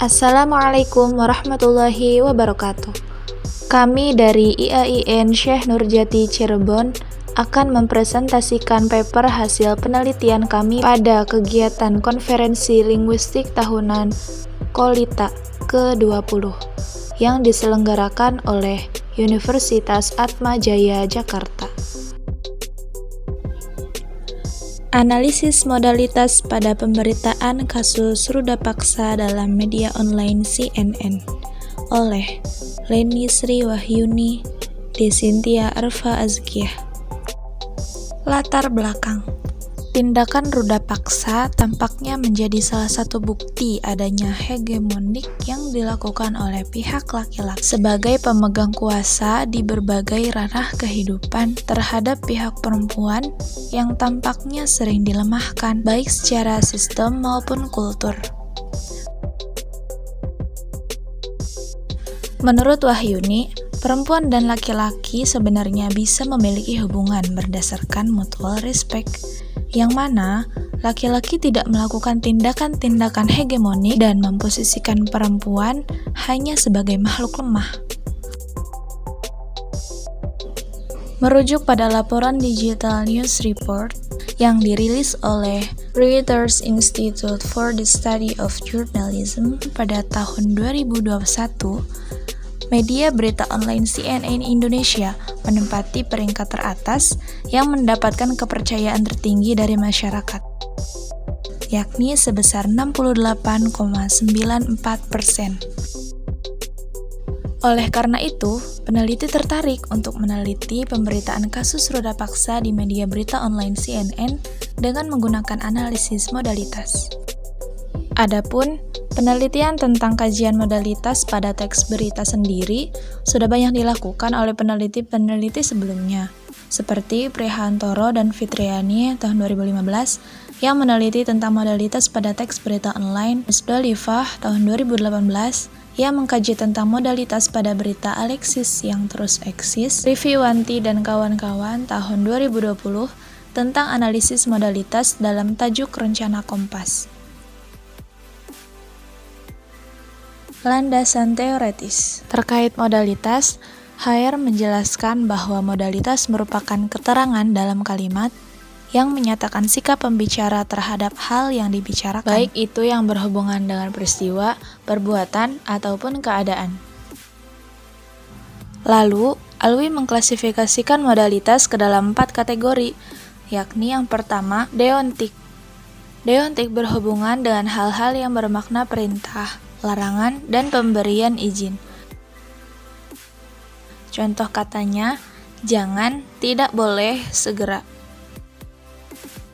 Assalamualaikum warahmatullahi wabarakatuh. Kami dari IAIN Syekh Nurjati Cirebon akan mempresentasikan paper hasil penelitian kami pada kegiatan konferensi linguistik tahunan Kolita ke-20 yang diselenggarakan oleh Universitas Atmajaya Jakarta. Analisis modalitas pada pemberitaan kasus ruda paksa dalam media online CNN oleh Leni Sri Wahyuni, Desintia Arfa Azkiyah. Latar belakang. Tindakan ruda paksa tampaknya menjadi salah satu bukti adanya hegemonik yang dilakukan oleh pihak laki-laki sebagai pemegang kuasa di berbagai ranah kehidupan terhadap pihak perempuan yang tampaknya sering dilemahkan baik secara sistem maupun kultur. Menurut Wahyuni, perempuan dan laki-laki sebenarnya bisa memiliki hubungan berdasarkan mutual respect, yang mana laki-laki tidak melakukan tindakan-tindakan hegemonik dan memposisikan perempuan hanya sebagai makhluk lemah. Merujuk pada laporan Digital News Report yang dirilis oleh Reuters Institute for the Study of Journalism pada tahun 2021, media berita online CNN Indonesia menempati peringkat teratas yang mendapatkan kepercayaan tertinggi dari masyarakat, yakni sebesar 68,94%. Oleh karena itu, peneliti tertarik untuk meneliti pemberitaan kasus ruda paksa di media berita online CNN dengan menggunakan analisis modalitas. Adapun penelitian tentang kajian modalitas pada teks berita sendiri sudah banyak dilakukan oleh peneliti-peneliti sebelumnya, seperti Prihantoro dan Fitriani tahun 2015 yang meneliti tentang modalitas pada teks berita online, Musdalifah tahun 2018 yang mengkaji tentang modalitas pada berita Alexis yang terus eksis, Riviwanti dan kawan-kawan tahun 2020 tentang analisis modalitas dalam tajuk Rencana Kompas. Landasan teoretis. Terkait modalitas, Hayer menjelaskan bahwa modalitas merupakan keterangan dalam kalimat yang menyatakan sikap pembicara terhadap hal yang dibicarakan, baik itu yang berhubungan dengan peristiwa, perbuatan, ataupun keadaan. Lalu, Alwi mengklasifikasikan modalitas ke dalam 4 kategori, yakni yang pertama, deontik. Deontik berhubungan dengan hal-hal yang bermakna perintah, larangan, dan pemberian izin. Contoh katanya, jangan, tidak boleh, segera.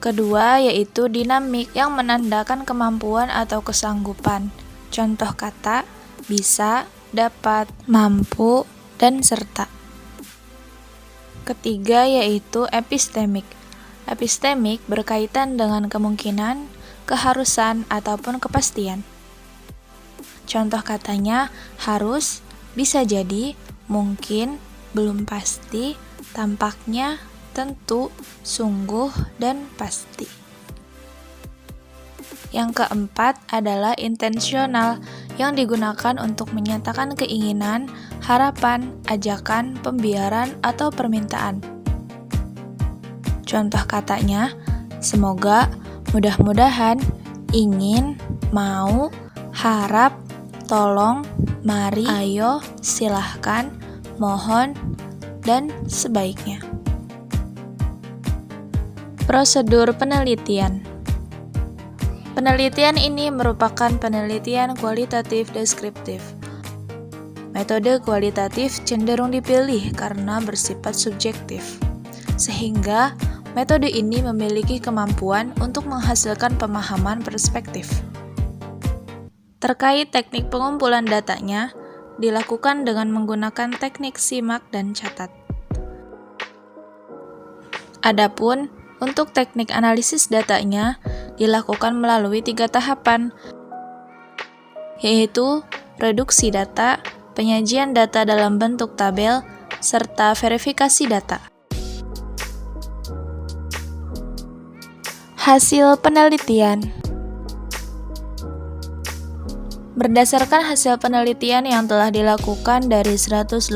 Kedua yaitu dinamik yang menandakan kemampuan atau kesanggupan. Contoh kata, bisa, dapat, mampu, dan serta. Ketiga yaitu epistemik. Epistemik berkaitan dengan kemungkinan, keharusan, ataupun kepastian. Contoh katanya, harus, bisa jadi, mungkin, belum pasti, tampaknya, tentu, sungguh, dan pasti. Yang keempat adalah intensional, yang digunakan untuk menyatakan keinginan, harapan, ajakan, pembiaran, atau permintaan. Contoh katanya, semoga, mudah-mudahan, ingin, mau, harap, tolong, mari, ayo, silahkan, mohon, dan sebaiknya. Prosedur penelitian. Penelitian ini merupakan penelitian kualitatif deskriptif. Metode kualitatif cenderung dipilih karena bersifat subjektif, sehingga metode ini memiliki kemampuan untuk menghasilkan pemahaman perspektif. Terkait teknik pengumpulan datanya, dilakukan dengan menggunakan teknik simak dan catat. Adapun, untuk teknik analisis datanya, dilakukan melalui 3 tahapan, yaitu reduksi data, penyajian data dalam bentuk tabel, serta verifikasi data. Hasil penelitian. Berdasarkan hasil penelitian yang telah dilakukan dari 181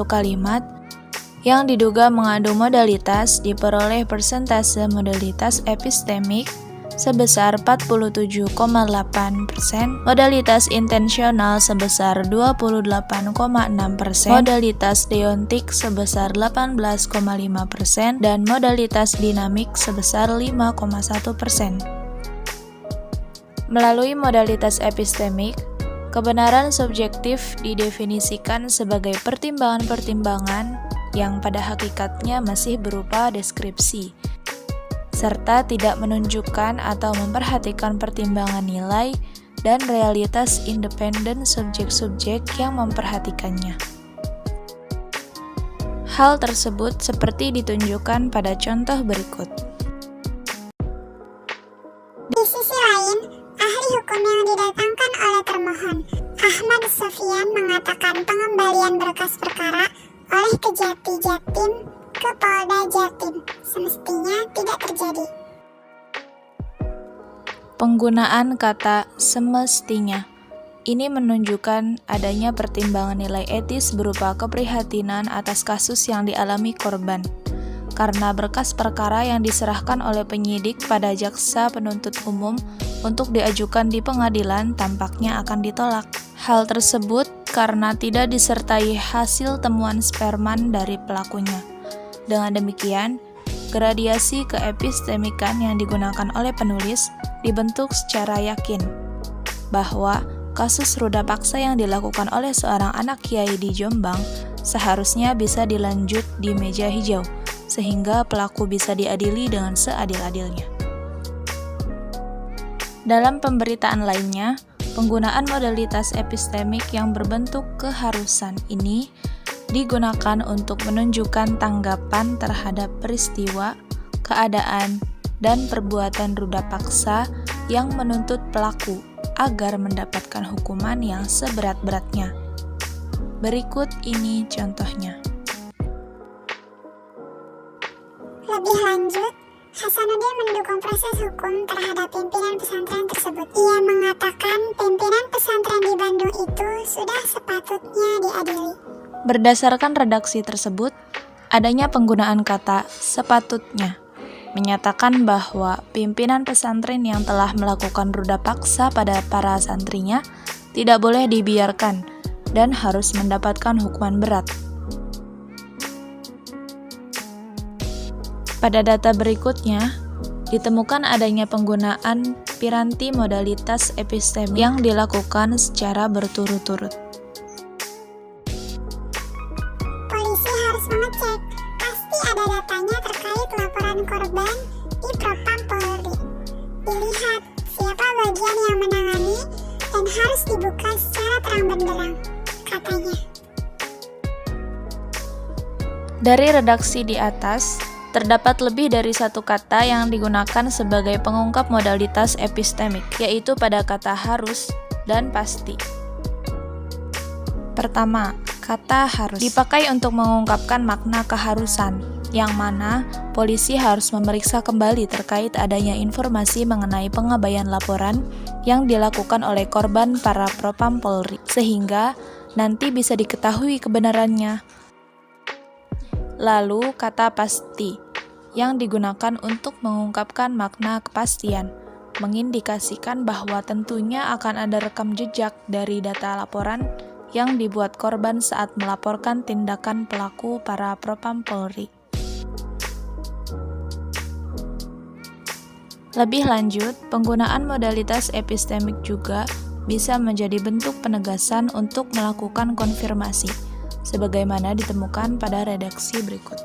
kalimat yang diduga mengandung modalitas, diperoleh persentase modalitas epistemik sebesar 47,8%, modalitas intensional sebesar 28,6%, modalitas deontik sebesar 18,5%, dan modalitas dinamik sebesar 5,1%. Melalui modalitas epistemik, kebenaran subjektif didefinisikan sebagai pertimbangan-pertimbangan yang pada hakikatnya masih berupa deskripsi, serta tidak menunjukkan atau memperhatikan pertimbangan nilai dan realitas independen subjek-subjek yang memperhatikannya. Hal tersebut seperti ditunjukkan pada contoh berikut. Di sisi lain, ahli hukum yang didatangkan oleh termohon, Ahmad Sofyan, mengatakan pengembalian berkas perkara oleh Kejati Jatim ke Polda Jatim semestinya tidak terjadi. Penggunaan kata semestinya ini menunjukkan adanya pertimbangan nilai etis berupa keprihatinan atas kasus yang dialami korban, karena berkas perkara yang diserahkan oleh penyidik pada jaksa penuntut umum untuk diajukan di pengadilan tampaknya akan ditolak. Hal tersebut karena tidak disertai hasil temuan sperman dari pelakunya. Dengan demikian, gradiasi keepistemikan yang digunakan oleh penulis dibentuk secara yakin bahwa kasus ruda paksa yang dilakukan oleh seorang anak kiai di Jombang seharusnya bisa dilanjut di meja hijau, sehingga pelaku bisa diadili dengan seadil-adilnya. Dalam pemberitaan lainnya, penggunaan modalitas epistemik yang berbentuk keharusan ini digunakan untuk menunjukkan tanggapan terhadap peristiwa, keadaan, dan perbuatan ruda paksa yang menuntut pelaku agar mendapatkan hukuman yang seberat-beratnya. Berikut ini contohnya. Lebih lanjut, Hasanuddin mendukung proses hukum terhadap pimpinan pesantren tersebut. Ia mengatakan pimpinan pesantren di Bandung itu sudah sepatutnya diadili. Berdasarkan redaksi tersebut, adanya penggunaan kata sepatutnya menyatakan bahwa pimpinan pesantren yang telah melakukan ruda paksa pada para santrinya tidak boleh dibiarkan dan harus mendapatkan hukuman berat. Pada data berikutnya, ditemukan adanya penggunaan piranti modalitas epistemik yang dilakukan secara berturut-turut. Polisi harus mengecek, pasti ada datanya terkait laporan korban di Propam Polri. Dilihat siapa bagian yang menangani dan harus dibuka secara terang benderang, katanya. Dari redaksi di atas, terdapat lebih dari satu kata yang digunakan sebagai pengungkap modalitas epistemik, yaitu pada kata harus dan pasti. Pertama, kata harus dipakai untuk mengungkapkan makna keharusan, yang mana polisi harus memeriksa kembali terkait adanya informasi mengenai pengabaian laporan yang dilakukan oleh korban para Propam Polri, sehingga nanti bisa diketahui kebenarannya. Lalu kata pasti yang digunakan untuk mengungkapkan makna kepastian, mengindikasikan bahwa tentunya akan ada rekam jejak dari data laporan yang dibuat korban saat melaporkan tindakan pelaku para Propam Polri. Lebih lanjut, penggunaan modalitas epistemik juga bisa menjadi bentuk penegasan untuk melakukan konfirmasi, sebagaimana ditemukan pada redaksi berikut.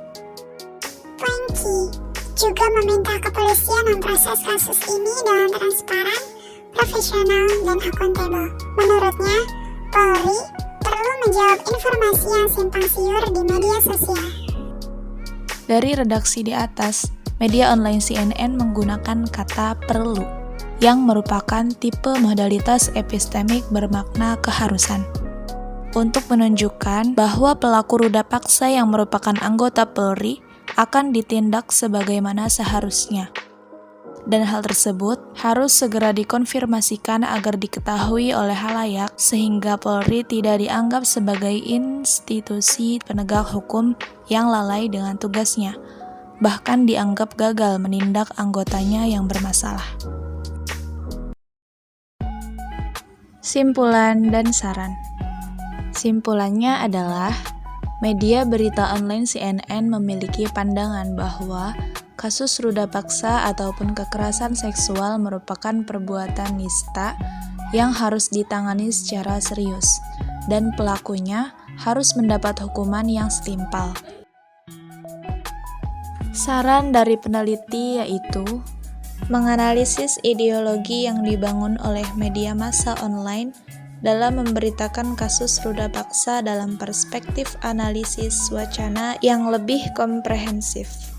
Poinki juga meminta kepolisian memproses kasus ini dengan transparan, profesional, dan akuntabel. Menurutnya, Polri perlu menjawab informasi yang simpang siur di media sosial. Dari redaksi di atas, media online CNN menggunakan kata perlu, yang merupakan tipe modalitas epistemik bermakna keharusan, untuk menunjukkan bahwa pelaku ruda paksa yang merupakan anggota Polri akan ditindak sebagaimana seharusnya. dan hal tersebut harus segera dikonfirmasikan agar diketahui oleh halayak sehingga Polri tidak dianggap sebagai institusi penegak hukum yang lalai dengan tugasnya, bahkan dianggap gagal menindak anggotanya yang bermasalah. Simpulan dan saran. Simpulannya adalah media berita online CNN memiliki pandangan bahwa kasus ruda paksa ataupun kekerasan seksual merupakan perbuatan nista yang harus ditangani secara serius dan pelakunya harus mendapat hukuman yang setimpal. Saran dari peneliti yaitu menganalisis ideologi yang dibangun oleh media massa online dalam memberitakan kasus ruda paksa dalam perspektif analisis wacana yang lebih komprehensif.